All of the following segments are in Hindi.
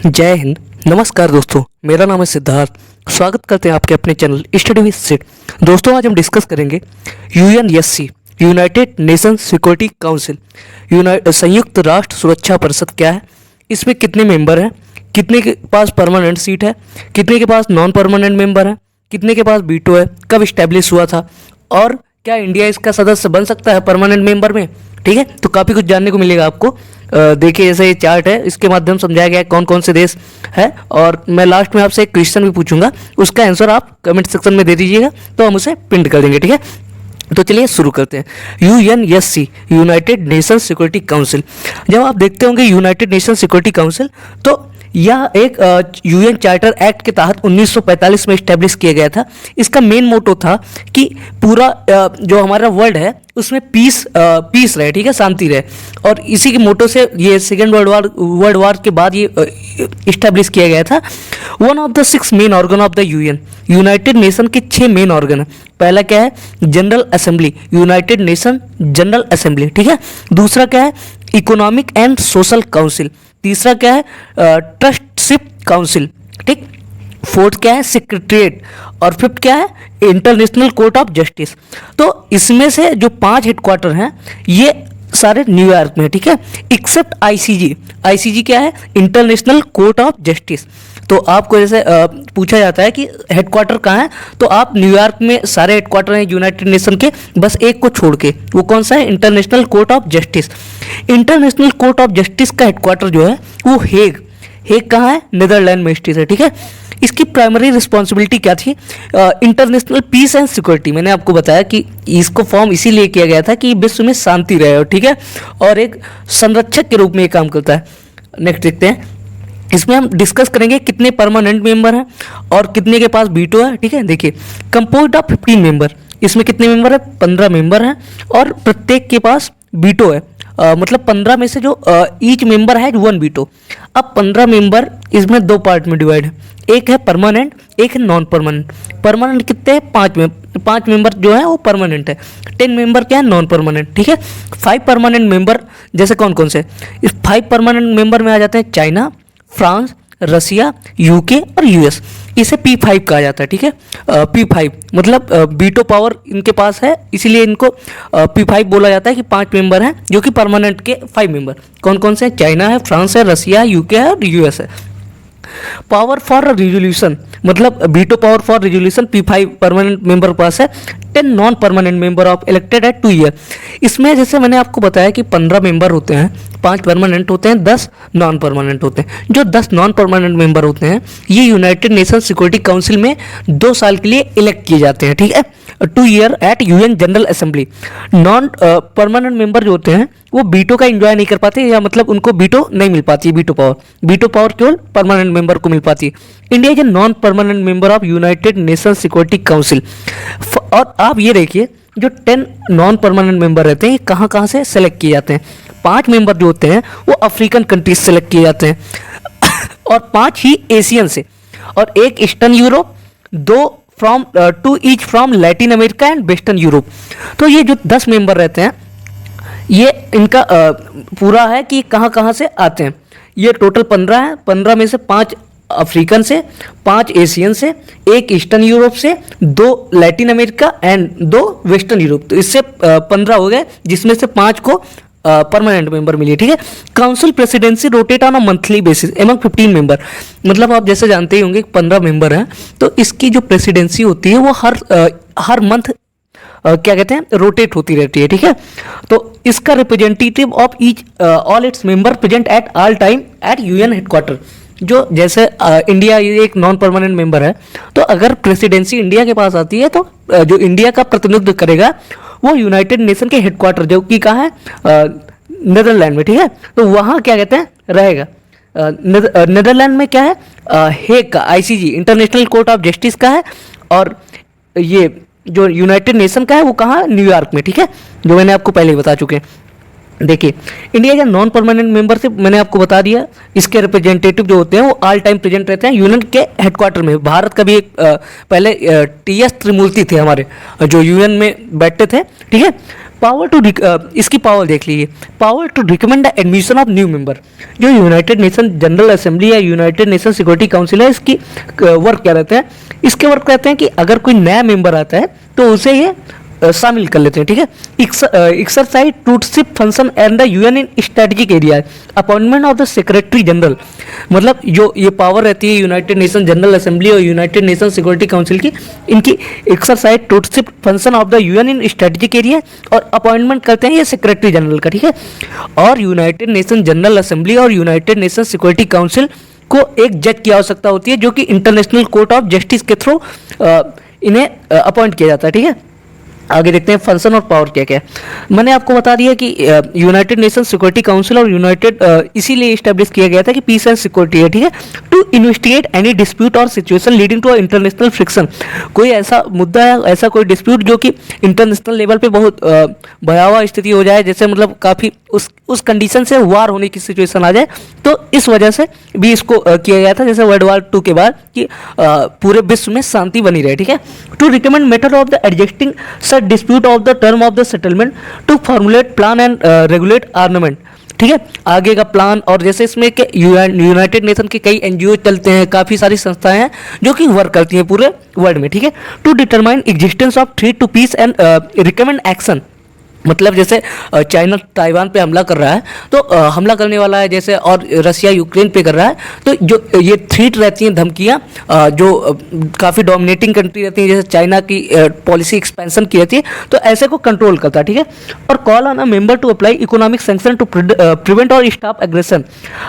जय हिंद। नमस्कार दोस्तों, मेरा नाम है सिद्धार्थ। स्वागत करते हैं आपके अपने चैनल स्टडी विद सिड। दोस्तों, आज हम डिस्कस करेंगे UNSC, United Nation Security council. संयुक्त राष्ट्र सुरक्षा परिषद क्या है, इसमें कितने मेंबर हैं, कितने के पास परमानेंट सीट है, कितने के पास नॉन परमानेंट मेंबर है, कितने के पास वीटो है, कब इस्टेब्लिश हुआ था और क्या इंडिया इसका सदस्य बन सकता है परमानेंट मेंबर में। ठीक है, तो काफ़ी कुछ जानने को मिलेगा आपको। देखिए, जैसे ये चार्ट है, इसके माध्यम से समझाया गया है कौन कौन से देश है। और मैं लास्ट में आपसे एक क्वेश्चन भी पूछूंगा, उसका आंसर आप कमेंट सेक्शन में दे दीजिएगा, तो हम उसे प्रिंट कर देंगे। ठीक है, तो चलिए शुरू करते हैं। UNSC, United Nation Security council. जब आप देखते होंगे यूनाइटेड नेशन सिक्योरिटी काउंसिल, तो यह एक यूएन चार्टर एक्ट के तहत 1945 में इस्टेब्लिश किया गया था। इसका मेन मोटो था कि पूरा जो हमारा वर्ल्ड है उसमें पीस रहे, ठीक है, शांति रहे। और इसी के मोटो से ये सेकेंड वर्ल्ड वार के बाद ये इस्टेब्लिश किया गया था। One of the 6 main organ of the UN, United nation के 6 मेन ऑर्गन है। पहला क्या है, general assembly, United Nation General assembly. ठीक है, दूसरा क्या है, इकोनॉमिक एंड सोशल काउंसिल। तीसरा क्या है, ट्रस्टशिप काउंसिल। ठीक, फोर्थ क्या है, सेक्रेटरीट। और फिफ्थ क्या है, इंटरनेशनल कोर्ट ऑफ जस्टिस। तो इसमें से जो 5 हेडक्वार्टर हैं ये सारे न्यूयॉर्क में। ठीक है, एक्सेप्ट आईसीजी। आईसीजी क्या है, इंटरनेशनल कोर्ट ऑफ जस्टिस। तो आपको जैसे पूछा जाता है कि हेडक्वार्टर कहाँ है, तो आप न्यूयॉर्क में सारे हेडक्वार्टर हैं यूनाइटेड नेशन के, बस एक को छोड़ के। वो कौन सा है, international court of justice. International court of justice का हेडक्वार्टर जो है वो हेग कहाँ है, नीदरलैंड में स्थित है। ठीक है, इसकी प्राइमरी रिस्पॉन्सिबिलिटी क्या थी, इंटरनेशनल पीस एंड सिक्योरिटी। मैंने आपको बताया कि इसको फॉर्म इसीलिए किया गया था कि विश्व में शांति रहे। ठीक है, और एक संरक्षक के रूप में ये काम करता है। नेक्स्ट देखते हैं, इसमें हम डिस्कस करेंगे कितने परमानेंट मेंबर हैं और कितने के पास वीटो है। ठीक है, देखिए, कंपोज्ड ऑफ 15 मेंबर। इसमें कितने मेंबर है, 15 मेंबर हैं और प्रत्येक के पास वीटो है। मतलब 15 में से जो ईच मेंबर है 1 वीटो। अब 15 मेंबर इसमें 2 पार्ट में डिवाइड है, एक है परमानेंट, एक है नॉन परमानेंट। परमानेंट कितने हैं, 5 मेंबर जो है वो परमानेंट है, 10 मेंबर क्या है, नॉन परमानेंट। ठीक है, 5 परमानेंट मेंबर जैसे कौन कौन से, इस 5 परमानेंट मेंबर में आ जाते हैं चाइना, फ्रांस, रसिया, यूके और यूएस। इसे P5 कहा जाता है। ठीक है, P5 मतलब वीटो पावर इनके पास है, इसीलिए इनको P5 बोला जाता है कि 5 मेंबर हैं, जो कि परमानेंट के 5 मेंबर कौन कौन से हैं, चाइना है, फ्रांस है, रसिया है, यूके है और यूएस है। पावर फॉर रिजोल्यूशन मतलब veto power for resolution P5 permanent member पास है। 10 non permanent member of elected at 2 year. इसमें जैसे मैंने आपको बताया कि 15 मेंबर होते हैं, 5 परमानेंट होते हैं, 10 नॉन परमानेंट होते हैं। जो 10 नॉन परमानेंट मेंबर होते हैं ये यूनाइटेड नेशन सिक्योरिटी काउंसिल में 2 साल के लिए इलेक्ट किए जाते हैं। ठीक है, 2 year eight UN general assembly. Non permanent member जो होते हैं वो वीटो का एंजॉय नहीं कर पाते, या मतलब उनको वीटो नहीं मिल पाती है, वीटो पावर केवल परमानेंट मेंबर को मिल पाती है। India is a non permanent member of United Nation Security council. और आप ये देखिए, जो 10 नॉन परमानेंट मेंबर रहते हैं ये कहाँ कहाँ से सेलेक्ट किए जाते हैं। 5 मेंबर जो होते हैं वो अफ्रीकन कंट्रीज सेलेक्ट किए जाते हैं और 5 ही एशियन से, और एक eastern Europe, 2 each from Latin America and western Europe. तो ये जो 10 मेंबर रहते हैं ये इनका पूरा है कि कहाँ कहाँ से आते हैं। ये टोटल 15 है। 15 में से 5 अफ्रीकन से, 5 एशियन से, 1 ईस्टर्न यूरोप से, 2 Latin America and 2 western Europe. तो इससे 15 हो गए, जिसमें से 5 को परमानेंट मेंबर मिली। ठीक है, council presidency rotate on a monthly basis among 15 member. मतलब आप जैसे जानते ही होंगे 15 मेंबर हैं, तो इसकी जो प्रेसिडेंसी होती है वो हर मंथ क्या कहते हैं, रोटेट होती रहती है। ठीक है, तो इसका representative of each all its member present at all time eight UN headquarter. जो जैसे इंडिया एक नॉन परमानेंट मेंबर है, तो अगर प्रेसिडेंसी इंडिया के पास आती है तो जो इंडिया का प्रतिनिधित्व करेगा वो यूनाइटेड नेशन के हेडक्वार्टर, जो कि कहाँ है, नीदरलैंड में। ठीक है, तो वहाँ क्या कहते हैं, रहेगा। नीदरलैंड में क्या है, हेग का ICG international court of justice का है, और ये जो यूनाइटेड नेशन का है वो कहाँ, न्यूयॉर्क में। ठीक है, जो मैंने आपको पहले ही बता चुके हैं। देखिए, इंडिया के नॉन परमानेंट मेंबर से मैंने आपको बता दिया, इसके रिप्रेजेंटेटिव जो होते हैं वो ऑल टाइम प्रेजेंट रहते हैं यूएन के हेडक्वार्टर में। भारत का भी एक पहले टीएस त्रिमूर्ति थे हमारे, जो यूएन में बैठते थे। ठीक है, पावर टू इसकी पावर देख लीजिए, power to recommend the admission of new member. जो यूनाइटेड नेशन जनरल असेंबली या यूनाइटेड नेशन सिक्योरिटी काउंसिल है, इसकी वर्क क्या रहते हैं, इसके वर्क कहते हैं कि अगर कोई नया मेंबर आता है तो उसे ये शामिल कर लेते हैं, ठीक है। Exercise trusteeship function and the UN in strategic area, appointment of the secretary general, मतलब जो ये पावर रहती है यूनाइटेड नेशन जनरल असेंबली और यूनाइटेड नेशन सिक्योरिटी काउंसिल की, इनकी exercise trusteeship function of the UN in strategic area, और अपॉइंटमेंट करते हैं ये सेक्रेटरी जनरल का, ठीक है। और यूनाइटेड नेशन जनरल असेंबली और यूनाइटेड नेशन सिक्योरिटी काउंसिल को एक जज की आवश्यकता होती है, जो कि इंटरनेशनल कोर्ट ऑफ जस्टिस के थ्रू इन्हें अपॉइंट किया जाता है, ठीक है। आगे देखते हैं फंक्शन और पावर क्या क्या है। मैंने आपको बता दिया कि यूनाइटेड नेशन सिक्योरिटी काउंसिल और यूनाइटेड इसीलिए इस्टेब्लिश किया गया था कि पीस एंड सिक्योरिटी है, ठीक है, टू इन्वेस्टिगेट एनी डिस्प्यूट और situation leading to international friction. कोई ऐसा मुद्दा है, ऐसा कोई डिस्प्यूट जो कि इंटरनेशनल लेवल पे बहुत भयावह स्थिति हो जाए, जैसे मतलब काफ़ी उस कंडीशन से वार होने की सिचुएशन आ जाए, तो इस वजह से भी इसको किया गया था, जैसे वर्ल्ड वार 2 के बाद, कि पूरे विश्व में शांति बनी रहे, ठीक है। To recommend method of the adjusting such dispute of the term of the settlement, to formulate plan and regulate armament, ठीक है, आगे का प्लान। और जैसे इसमें के यूनाइटेड नेशन के कई एनजीओ चलते हैं, काफ़ी सारी संस्थाएं हैं जो कि वर्क करती हैं पूरे वर्ल्ड में, ठीक है। To determine existence of threat to peace and recommend action, मतलब जैसे चाइना ताइवान पे हमला कर रहा है तो हमला करने वाला है, जैसे, और रसिया यूक्रेन पे कर रहा है, तो जो ये थ्रेट रहती हैं, धमकियाँ, जो काफ़ी डोमिनेटिंग कंट्री रहती हैं, जैसे चाइना की पॉलिसी एक्सपेंशन की रहती है, तो ऐसे को कंट्रोल करता है, ठीक है। और call on a member to apply economic sanction to prevent और स्टॉप एग्रेशन।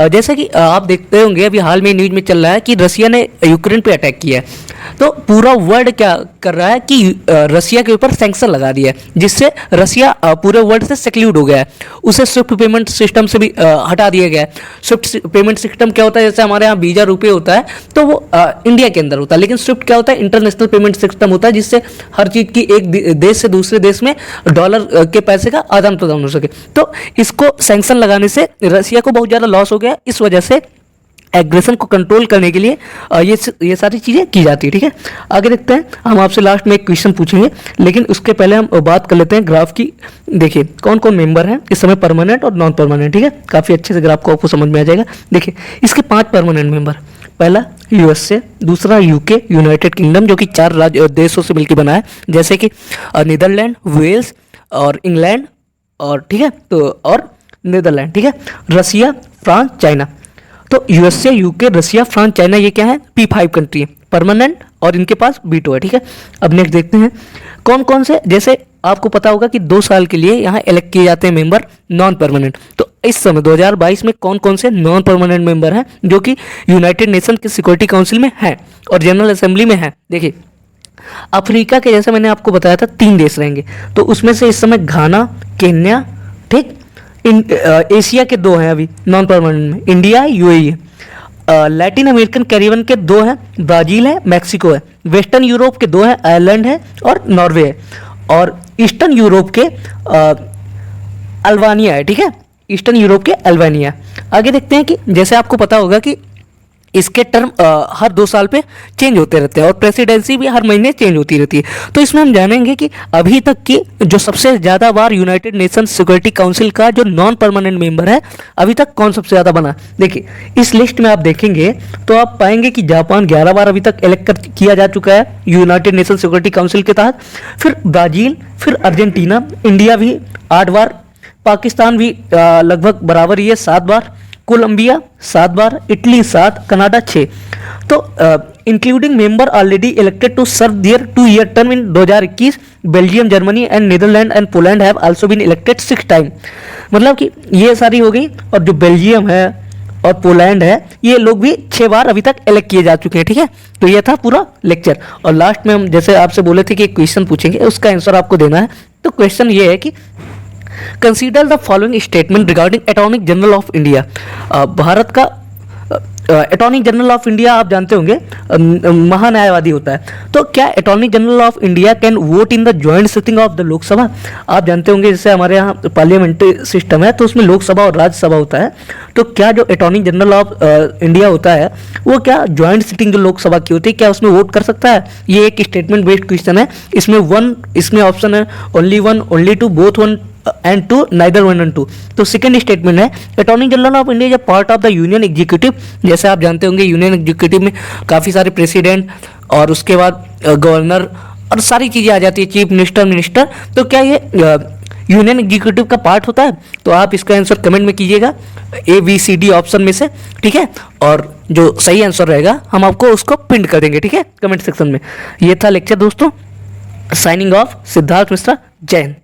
जैसे कि आप देखते होंगे अभी हाल में न्यूज में चल रहा है कि रसिया ने यूक्रेन पे अटैक किया है, तो पूरा वर्ल्ड क्या कर रहा है कि रसिया के ऊपर सैंक्शन लगा दिया है, जिससे रसिया पूरे वर्ल्ड से सेक्लूड हो गया है, उसे स्विफ्ट पेमेंट सिस्टम से भी हटा दिया गया है। स्विफ्ट पेमेंट सिस्टम क्या होता है, जैसे हमारे यहाँ वीजा रुपये होता है तो वो इंडिया के अंदर होता है, लेकिन स्विफ्ट क्या होता है, इंटरनेशनल पेमेंट सिस्टम होता है, जिससे हर चीज़ की एक देश से दूसरे देश में डॉलर के पैसे का आदान प्रदान हो सके। तो इसको सैंक्शन लगाने से रसिया को बहुत ज़्यादा लॉस हो गया, इस वजह से एग्रेशन को कंट्रोल करने के लिए ये सारी चीज़ें की जाती है, ठीक है। आगे देखते हैं, हम आपसे लास्ट में एक क्वेश्चन पूछेंगे, लेकिन उसके पहले हम बात कर लेते हैं ग्राफ की। देखिए कौन कौन मेंबर हैं इस समय, परमानेंट और नॉन परमानेंट, ठीक है। काफ़ी अच्छे से ग्राफ को आपको समझ में आ जाएगा। देखिए इसके 5 परमानेंट मेंबर, पहला यूएसए, दूसरा यूके यूनाइटेड किंगडम जो कि 4 देशों से मिलकर बना है, जैसे कि नीदरलैंड, वेल्स और इंग्लैंड, और ठीक है, तो और नीदरलैंड, ठीक है, रसिया, फ्रांस, चाइना। तो यूएसए, यूके, रसिया, फ्रांस, चाइना, ये क्या है, P5 कंट्री है, परमानेंट, और इनके पास वीटो है, ठीक है। अब नेक्स्ट देखते हैं कौन कौन से, जैसे आपको पता होगा कि 2 साल के लिए यहाँ इलेक्ट किए जाते हैं मेंबर नॉन परमानेंट। तो इस समय 2022 में कौन कौन से नॉन परमानेंट मेंबर हैं जो कि यूनाइटेड नेशन के सिक्योरिटी काउंसिल में हैं और जनरल असेंबली में हैं। देखिए अफ्रीका के, जैसे मैंने आपको बताया था, 3 देश रहेंगे, तो उसमें से इस समय घाना, केन्या, ठीक। एशिया के 2 हैं अभी नॉन परमानेंट में, इंडिया, यूएई है। लैटिन अमेरिकन कैरिबियन के 2 हैं, ब्राज़ील है, मैक्सिको है। वेस्टर्न यूरोप के 2 हैं, आयरलैंड है और नॉर्वे है। और ईस्टर्न यूरोप के अल्बानिया है, ठीक है, ईस्टर्न यूरोप के अल्बानिया। आगे देखते हैं कि जैसे आपको पता होगा कि इसके टर्म हर 2 साल पे चेंज होते रहते हैं और प्रेसिडेंसी भी हर महीने चेंज होती रहती है। तो इसमें हम जानेंगे कि अभी तक की जो सबसे ज़्यादा बार यूनाइटेड नेशन सिक्योरिटी काउंसिल का जो नॉन परमानेंट मेंबर है, अभी तक कौन सबसे ज़्यादा बना। देखिए इस लिस्ट में आप देखेंगे तो आप पाएंगे कि जापान 11 बार अभी तक इलेक्ट किया जा चुका है यूनाइटेड नेशन सिक्योरिटी काउंसिल के तहत, फिर ब्राज़ील, फिर अर्जेंटीना, इंडिया भी 8 बार, पाकिस्तान भी लगभग बराबर ही है 7 बार, कोलंबिया 7 बार, इटली 7, कनाडा 6। तो including member already elected to serve their 2-year term in 2021, Belgium, Germany and Netherland and Poland have also been elected 6 time. मतलब कि ये सारी हो गई, और जो बेल्जियम है और पोलैंड है, ये लोग भी 6 बार अभी तक इलेक्ट किए जा चुके हैं, ठीक है। तो ये था पूरा लेक्चर, और लास्ट में हम जैसे आपसे बोले थे कि एक क्वेश्चन पूछेंगे, उसका आंसर आपको देना है। तो क्वेश्चन ये है कि consider the following statement regarding attorney general of India. Bharat का अटॉर्नी जनरल ऑफ इंडिया आप जानते होंगे महान्यायवादी होता है। तो क्या attorney general of India can vote in the joint sitting of the Lok Sabha? आप जानते होंगे जैसे हमारे यहाँ पार्लियामेंट्री सिस्टम है तो उसमें लोकसभा और राज्यसभा होता है। तो क्या जो अटॉर्नी जनरल ऑफ इंडिया होता है वो क्या ज्वाइंट सिटिंग जो लोकसभा की होती है क्या उसमें वोट कर सकता है? ये एक स्टेटमेंट बेस्ड क्वेश्चन है। इसमें ऑप्शन है only one, only two, both one and two, neither one and two. तो सेकंड स्टेटमेंट है attorney general of India is a part of the union executive. जैसे आप जानते होंगे यूनियन एग्जीक्यूटिव में काफ़ी सारे प्रेसिडेंट और उसके बाद गवर्नर और सारी चीज़ें आ जाती है, चीफ मिनिस्टर। तो क्या ये यूनियन एग्जीक्यूटिव का पार्ट होता है? तो आप इसका आंसर कमेंट में कीजिएगा ABCD ऑप्शन में से, ठीक है। और जो सही आंसर रहेगा हम आपको उसको पिन कर देंगे, ठीक है, कमेंट सेक्शन में। ये था लेक्चर दोस्तों। Signing off, Siddharth Mishra. जय हिंद।